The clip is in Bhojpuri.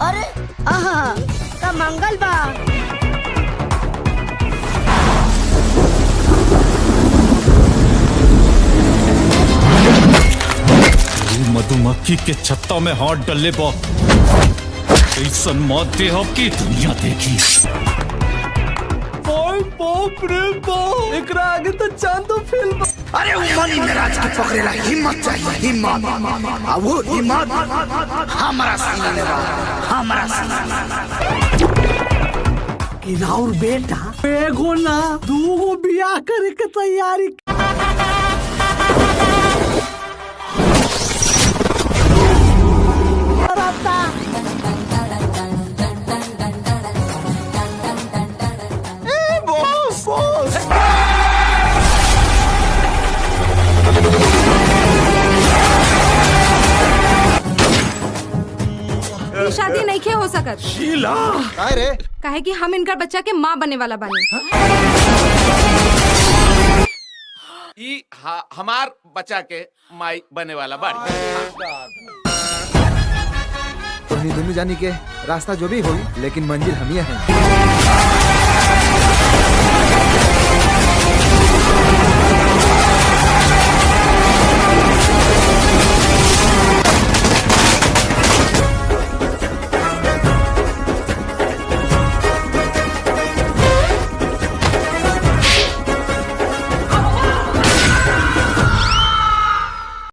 अरे आहा का मंगल बा। मधुमक्खी के छत्ता में हाथ डले बा ऐसन मौत दे की दुनिया देखी। बाप रे बाप, एकरा आगे तो चांदो फेल बा। अरे उमनी मेराज की पकड़ेला हिम्मत चाहिए, हिम्मत। अब वो हिम्मत हमारा सीना में बा, हमारा सीना में। कि राउर बेटा एगो ना दूगो बियाह करे के तैयारी। शादी नहीं खे हो सकत। शीला काय रे? काहे कि हम इनका बच्चा के माँ बने वाला बानी। हमार बच्चा के माई बने वाला बाड़ी। तो दोनों जानी के रास्ता जो भी होई, लेकिन मंजिल हम ही हैं।